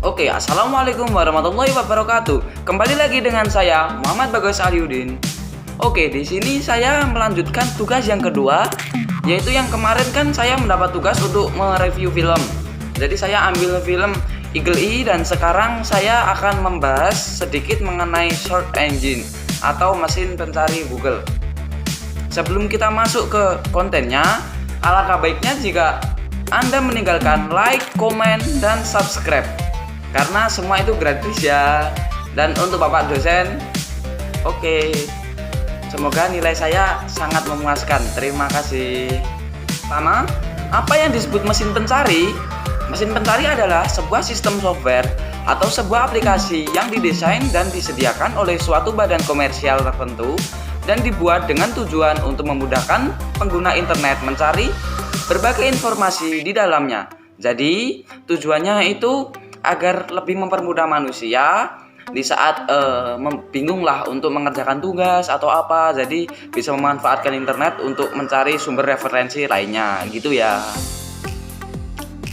Oke, assalamualaikum warahmatullahi wabarakatuh. Kembali lagi dengan saya Muhammad Bagas Aliuddin. Oke, di sini saya melanjutkan tugas yang kedua, yaitu yang kemarin kan saya mendapat tugas untuk mereview film. Jadi saya ambil film Eagle Eye dan sekarang saya akan membahas sedikit mengenai search engine atau mesin pencari Google. Sebelum kita masuk ke kontennya, alangkah baiknya jika Anda meninggalkan like, komen, dan subscribe karena semua itu gratis ya. Dan untuk Bapak dosen, oke, semoga nilai saya sangat memuaskan. Terima kasih. Pertama, apa yang disebut mesin pencari? Mesin pencari adalah sebuah sistem software atau sebuah aplikasi yang didesain dan disediakan oleh suatu badan komersial tertentu dan dibuat dengan tujuan untuk memudahkan pengguna internet mencari berbagai informasi di dalamnya. Jadi, tujuannya itu agar lebih mempermudah manusia di saat bingung lah untuk mengerjakan tugas atau apa. Jadi bisa memanfaatkan internet untuk mencari sumber referensi lainnya gitu ya.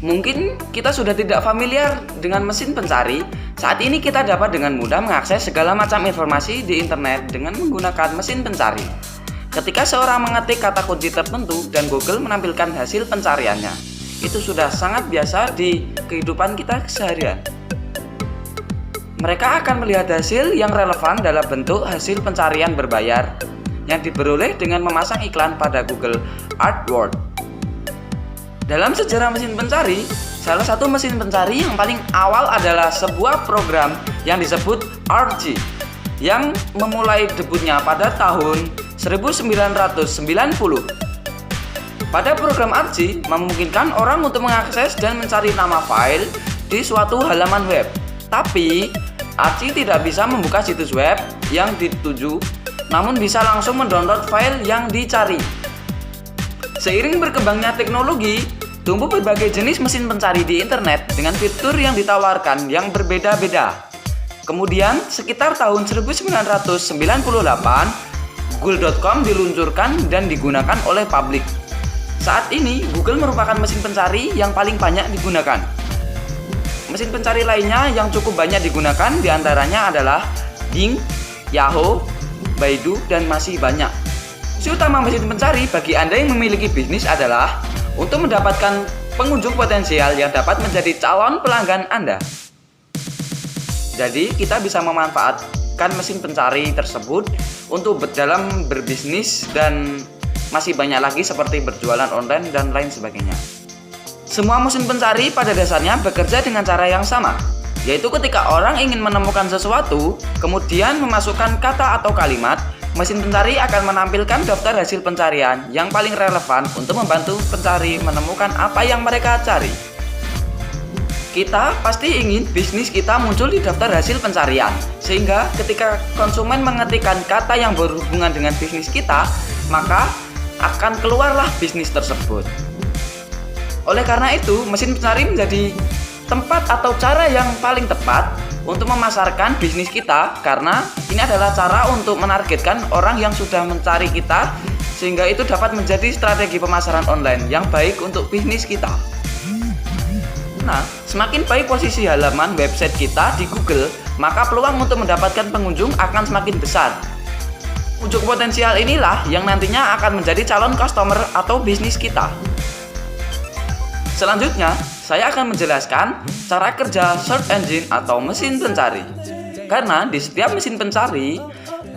Mungkin kita sudah tidak familiar dengan mesin pencari. Saat ini kita dapat dengan mudah mengakses segala macam informasi di internet dengan menggunakan mesin pencari. Ketika seorang mengetik kata kunci tertentu dan Google menampilkan hasil pencariannya, itu sudah sangat biasa di kehidupan kita seharian. Mereka akan melihat hasil yang relevan dalam bentuk hasil pencarian berbayar yang diperoleh dengan memasang iklan pada Google AdWords. Dalam sejarah mesin pencari, salah satu mesin pencari yang paling awal adalah sebuah program yang disebut Archie yang memulai debutnya pada tahun 1990. Pada program Archie memungkinkan orang untuk mengakses dan mencari nama file di suatu halaman web. Tapi, Archie tidak bisa membuka situs web yang dituju, namun bisa langsung mendownload file yang dicari. Seiring berkembangnya teknologi, tumbuh berbagai jenis mesin pencari di internet dengan fitur yang ditawarkan yang berbeda-beda. Kemudian, sekitar tahun 1998, Google.com diluncurkan dan digunakan oleh publik. Saat ini, Google merupakan mesin pencari yang paling banyak digunakan. Mesin pencari lainnya yang cukup banyak digunakan diantaranya adalah Bing, Yahoo, Baidu, dan masih banyak. Fungsi utama mesin pencari bagi Anda yang memiliki bisnis adalah untuk mendapatkan pengunjung potensial yang dapat menjadi calon pelanggan Anda. Jadi, kita bisa memanfaatkan mesin pencari tersebut untuk dalam berbisnis dan masih banyak lagi seperti berjualan online dan lain sebagainya. Semua mesin pencari pada dasarnya bekerja dengan cara yang sama, yaitu ketika orang ingin menemukan sesuatu, kemudian memasukkan kata atau kalimat, mesin pencari akan menampilkan daftar hasil pencarian yang paling relevan untuk membantu pencari menemukan apa yang mereka cari. Kita pasti ingin bisnis kita muncul di daftar hasil pencarian, sehingga ketika konsumen mengetikkan kata yang berhubungan dengan bisnis kita, maka akan keluarlah bisnis tersebut. Oleh karena itu, mesin pencari menjadi tempat atau cara yang paling tepat untuk memasarkan bisnis kita, karena ini adalah cara untuk menargetkan orang yang sudah mencari kita, sehingga itu dapat menjadi strategi pemasaran online yang baik untuk bisnis kita. Nah, semakin baik posisi halaman website kita di Google, maka peluang untuk mendapatkan pengunjung akan semakin besar. Pengunjung potensial inilah yang nantinya akan menjadi calon customer atau bisnis kita. Selanjutnya, saya akan menjelaskan cara kerja search engine atau mesin pencari. Karena di setiap mesin pencari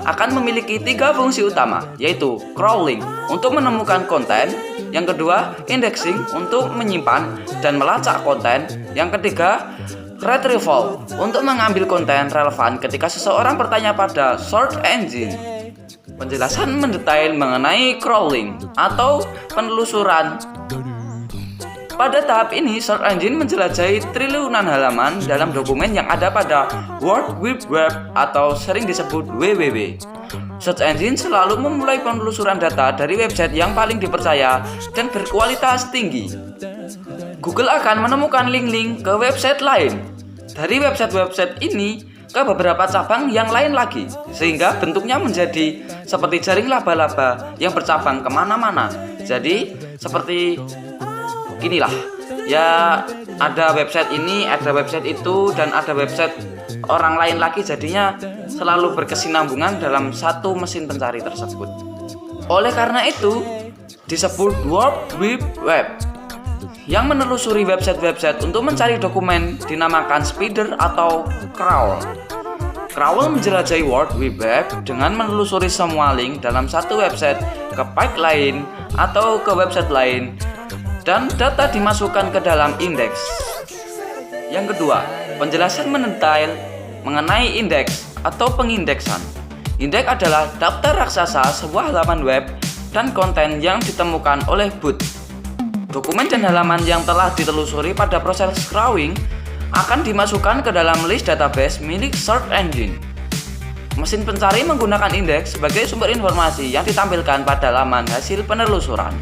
akan memiliki 3 fungsi utama, yaitu crawling untuk menemukan konten, yang kedua indexing untuk menyimpan dan melacak konten, yang ketiga retrieval untuk mengambil konten relevan ketika seseorang bertanya pada search engine. Penjelasan mendetail mengenai crawling atau penelusuran. Pada tahap ini, search engine menjelajahi triliunan halaman dalam dokumen yang ada pada World Wide Web atau sering disebut WWW. Search engine selalu memulai penelusuran data dari website yang paling dipercaya dan berkualitas tinggi. Google akan menemukan link-link ke website lain. Dari website-website ini ke beberapa cabang yang lain lagi, sehingga bentuknya menjadi seperti jaring laba-laba yang bercabang kemana-mana. Jadi seperti inilah ya, ada website ini, ada website itu, dan ada website orang lain lagi, jadinya selalu berkesinambungan dalam satu mesin pencari tersebut. Oleh karena itu disebut World Wide Web. Yang menelusuri website-website untuk mencari dokumen dinamakan spider atau crawl. Crawl menjelajahi World Wide Web dengan menelusuri semua link dalam satu website ke page lain atau ke website lain, dan data dimasukkan ke dalam indeks. Yang kedua, penjelasan mendetail mengenai indeks atau pengindeksan. Indeks adalah daftar raksasa sebuah halaman web dan konten yang ditemukan oleh bot. Dokumen dan halaman yang telah ditelusuri pada proses crawling akan dimasukkan ke dalam list database milik search engine. Mesin pencari menggunakan indeks sebagai sumber informasi yang ditampilkan pada laman hasil penelusuran.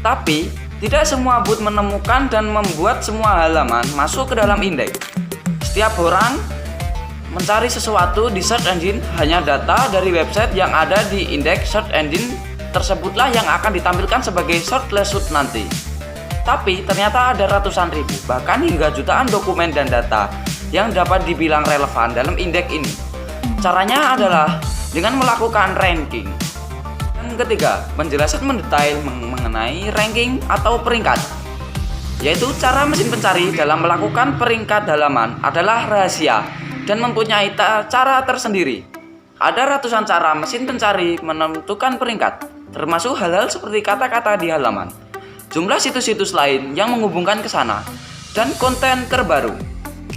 Tapi, tidak semua bot menemukan dan membuat semua halaman masuk ke dalam indeks. Setiap orang mencari sesuatu di search engine, hanya data dari website yang ada di indeks search engine tersebutlah yang akan ditampilkan sebagai search result nanti. Tapi ternyata ada ratusan ribu, bahkan hingga jutaan dokumen dan data yang dapat dibilang relevan dalam indeks ini. Caranya adalah dengan melakukan ranking. Yang ketiga, penjelasan mendetail mengenai ranking atau peringkat, yaitu cara mesin pencari dalam melakukan peringkat halaman adalah rahasia dan mempunyai cara tersendiri. Ada ratusan cara mesin pencari menentukan peringkat, termasuk hal-hal seperti kata-kata di halaman, jumlah situs-situs lain yang menghubungkan ke sana, dan konten terbaru.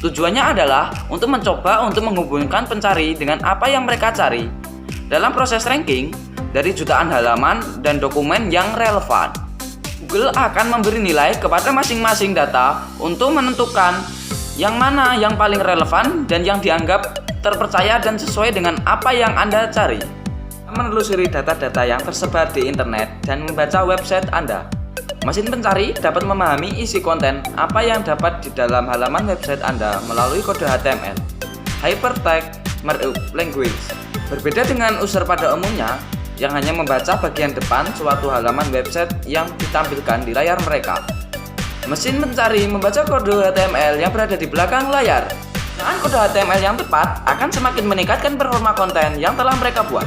Tujuannya adalah untuk mencoba untuk menghubungkan pencari dengan apa yang mereka cari. Dalam proses ranking, dari jutaan halaman dan dokumen yang relevan, Google akan memberi nilai kepada masing-masing data untuk menentukan yang mana yang paling relevan dan yang dianggap terpercaya dan sesuai dengan apa yang Anda cari. Menelusuri data-data yang tersebar di internet dan membaca website Anda, mesin pencari dapat memahami isi konten apa yang dapat di dalam halaman website Anda melalui kode HTML, Hypertext Markup Language. Berbeda dengan user pada umumnya yang hanya membaca bagian depan suatu halaman website yang ditampilkan di layar mereka. Mesin pencari membaca kode HTML yang berada di belakang layar. Penggunaan kode HTML yang tepat akan semakin meningkatkan performa konten yang telah mereka buat.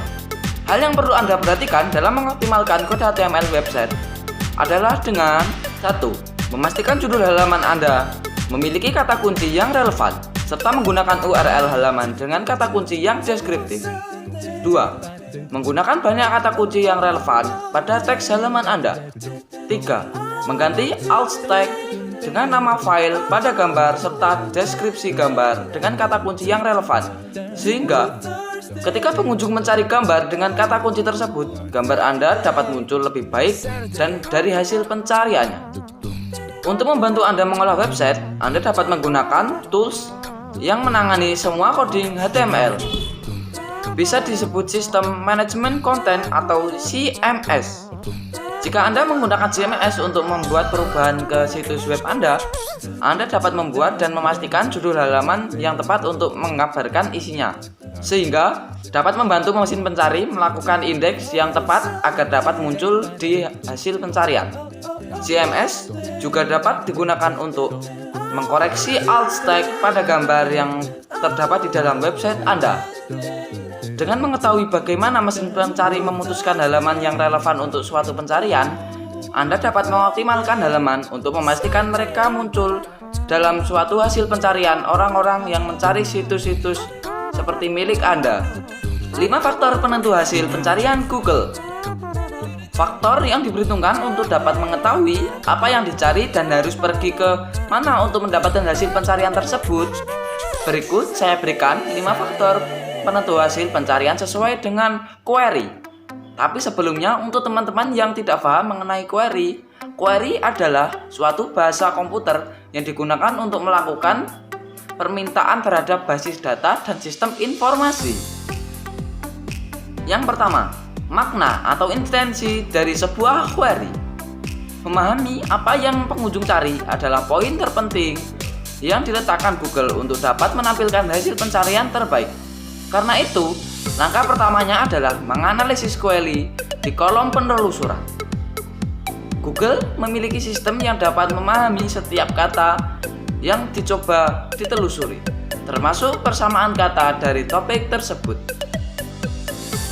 Hal yang perlu Anda perhatikan dalam mengoptimalkan kode HTML website adalah dengan 1. Memastikan judul halaman Anda memiliki kata kunci yang relevan, serta menggunakan URL halaman dengan kata kunci yang deskriptif. 2. Menggunakan banyak kata kunci yang relevan pada teks halaman Anda. 3. Mengganti alt tag dengan nama file pada gambar serta deskripsi gambar dengan kata kunci yang relevan, sehingga ketika pengunjung mencari gambar dengan kata kunci tersebut, gambar Anda dapat muncul lebih baik dan dari hasil pencariannya. Untuk membantu Anda mengolah website, Anda dapat menggunakan tools yang menangani semua coding HTML. Bisa disebut System Management Content atau CMS. Jika Anda menggunakan CMS untuk membuat perubahan ke situs web Anda dapat membuat dan memastikan judul halaman yang tepat untuk mengabarkan isinya, sehingga dapat membantu mesin pencari melakukan indeks yang tepat agar dapat muncul di hasil pencarian. CMS juga dapat digunakan untuk mengkoreksi alt tag pada gambar yang terdapat di dalam website Anda. Dengan mengetahui bagaimana mesin pencari memutuskan halaman yang relevan untuk suatu pencarian, Anda dapat mengoptimalkan halaman untuk memastikan mereka muncul dalam suatu hasil pencarian orang-orang yang mencari situs-situs seperti milik Anda. 5 faktor penentu hasil pencarian Google. Faktor yang diperhitungkan untuk dapat mengetahui apa yang dicari dan harus pergi ke mana untuk mendapatkan hasil pencarian tersebut. Berikut saya berikan 5 faktor penentu hasil pencarian sesuai dengan query. Tapi sebelumnya, untuk teman-teman yang tidak paham mengenai query adalah suatu bahasa komputer yang digunakan untuk melakukan permintaan terhadap basis data dan sistem informasi. Yang pertama, makna atau intensi dari sebuah query. Memahami apa yang pengunjung cari adalah poin terpenting yang diletakkan Google untuk dapat menampilkan hasil pencarian terbaik. Karena itu, langkah pertamanya adalah menganalisis query di kolom penelusuran. Google memiliki sistem yang dapat memahami setiap kata yang dicoba ditelusuri, termasuk persamaan kata dari topik tersebut.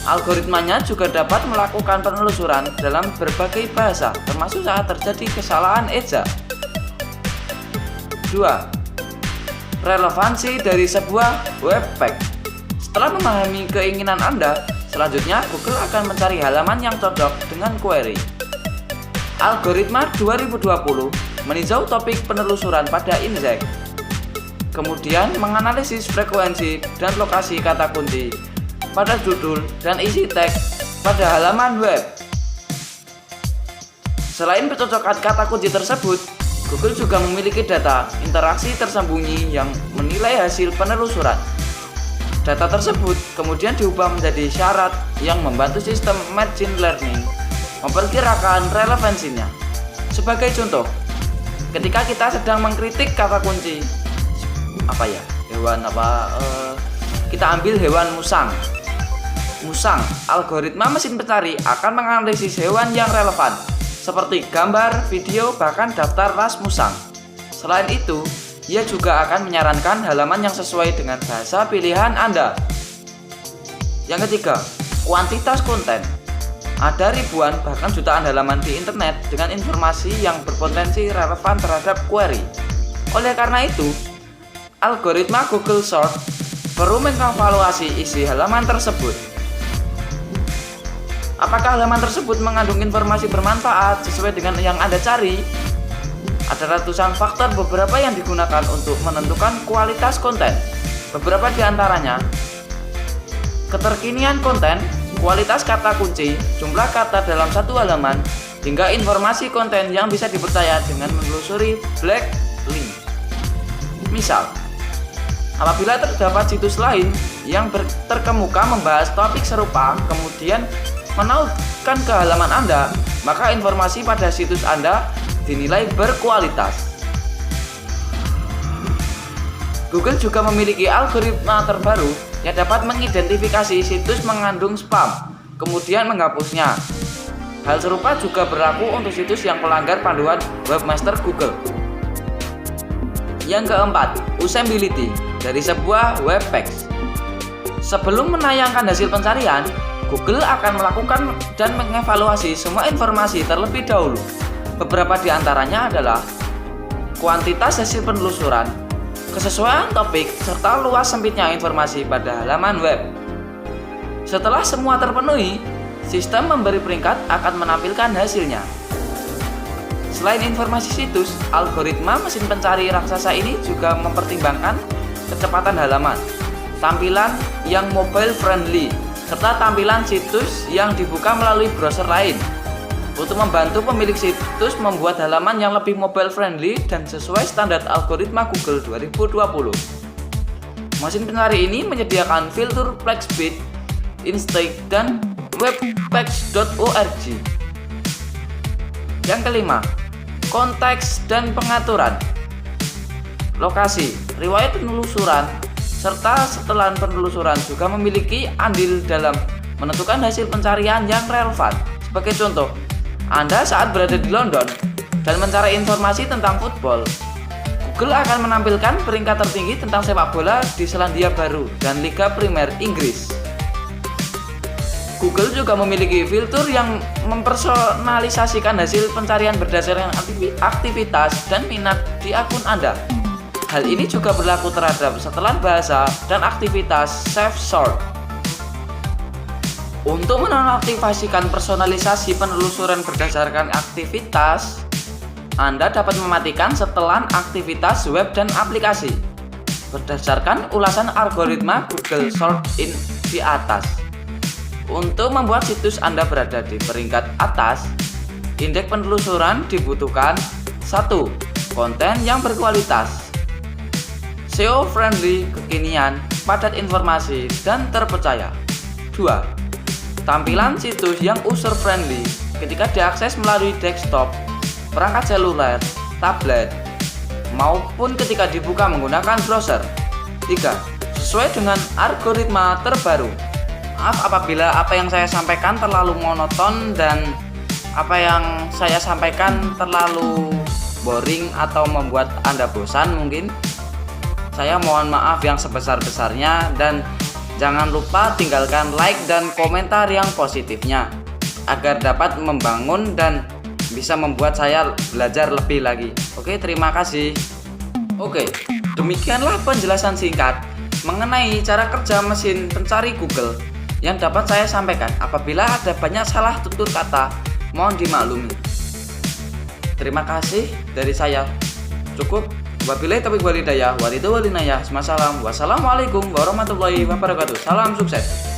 Algoritmanya juga dapat melakukan penelusuran dalam berbagai bahasa, termasuk saat terjadi kesalahan eja. 2. Relevansi dari sebuah web page. Setelah memahami keinginan Anda, selanjutnya Google akan mencari halaman yang cocok dengan query. Algoritma 2020 meninjau topik penelusuran pada index, kemudian menganalisis frekuensi dan lokasi kata kunci pada judul dan isi teks pada halaman web. Selain pencocokan kata kunci tersebut, Google juga memiliki data interaksi tersembunyi yang menilai hasil penelusuran. Data tersebut kemudian diubah menjadi syarat yang membantu sistem machine learning memperkirakan relevansinya. Sebagai contoh, ketika kita sedang mengkritik kata kunci kita ambil hewan musang. Algoritma mesin pencari akan menganalisis hewan yang relevan seperti gambar, video, bahkan daftar ras musang. Selain itu, ia juga akan menyarankan halaman yang sesuai dengan bahasa pilihan Anda. Yang ketiga, kuantitas konten. Ada ribuan bahkan jutaan halaman di internet dengan informasi yang berpotensi relevan terhadap query. Oleh karena itu, algoritma Google Search perlu mengevaluasi isi halaman tersebut. Apakah halaman tersebut mengandung informasi bermanfaat sesuai dengan yang Anda cari? Ada ratusan faktor beberapa yang digunakan untuk menentukan kualitas konten. Beberapa di antaranya: keterkinian konten, kualitas kata kunci, jumlah kata dalam satu halaman, hingga informasi konten yang bisa dipercaya dengan menelusuri backlink. Misal, apabila terdapat situs lain yang terkemuka membahas topik serupa kemudian menautkan ke halaman Anda, maka informasi pada situs Anda dinilai berkualitas. Google juga memiliki algoritma terbaru yang dapat mengidentifikasi situs mengandung spam, kemudian menghapusnya. Hal serupa juga berlaku untuk situs yang melanggar panduan webmaster Google. Yang keempat, usability dari sebuah web page. Sebelum menayangkan hasil pencarian, Google akan melakukan dan mengevaluasi semua informasi terlebih dahulu. Beberapa di antaranya adalah kuantitas hasil penelusuran, kesesuaian topik, serta luas sempitnya informasi pada halaman web. Setelah semua terpenuhi, sistem memberi peringkat akan menampilkan hasilnya. Selain informasi situs, algoritma mesin pencari raksasa ini juga mempertimbangkan kecepatan halaman, tampilan yang mobile friendly, serta tampilan situs yang dibuka melalui browser lain. Untuk membantu pemilik situs membuat halaman yang lebih mobile friendly dan sesuai standar algoritma Google 2020. Mesin pencari ini menyediakan fitur FlexSpeed, Instinct, dan webpage.org. Yang kelima, konteks dan pengaturan. Lokasi, riwayat penelusuran, serta setelan penelusuran juga memiliki andil dalam menentukan hasil pencarian yang relevan. Sebagai contoh, Anda saat berada di London dan mencari informasi tentang football, Google akan menampilkan peringkat tertinggi tentang sepak bola di Selandia Baru dan Liga Primer Inggris. Google juga memiliki fitur yang mempersonalisasikan hasil pencarian berdasarkan aktivitas dan minat di akun Anda. Hal ini juga berlaku terhadap setelan bahasa dan aktivitas Safe Sort. Untuk menonaktifkan personalisasi penelusuran berdasarkan aktivitas, Anda dapat mematikan setelan aktivitas web dan aplikasi berdasarkan ulasan algoritma Google Search di atas. Untuk membuat situs Anda berada di peringkat atas, indeks penelusuran dibutuhkan 1. Konten yang berkualitas, SEO friendly, kekinian, padat informasi, dan terpercaya. 2. Tampilan situs yang user friendly ketika diakses melalui desktop, perangkat seluler, tablet, maupun ketika dibuka menggunakan browser. 3. Sesuai dengan algoritma terbaru. Maaf apabila apa yang saya sampaikan terlalu monoton dan apa yang saya sampaikan terlalu boring atau membuat Anda bosan mungkin, saya mohon maaf yang sebesar-besarnya, dan jangan lupa tinggalkan like dan komentar yang positifnya agar dapat membangun dan bisa membuat saya belajar lebih lagi. Oke, terima kasih. Oke, demikianlah penjelasan singkat mengenai cara kerja mesin pencari Google yang dapat saya sampaikan. Apabila ada banyak salah tutur kata, mohon dimaklumi. Terima kasih dari saya. Cukup. Wabillahi taufiq wal hidayah. Wassalamualaikum warahmatullahi wabarakatuh. Salam sukses.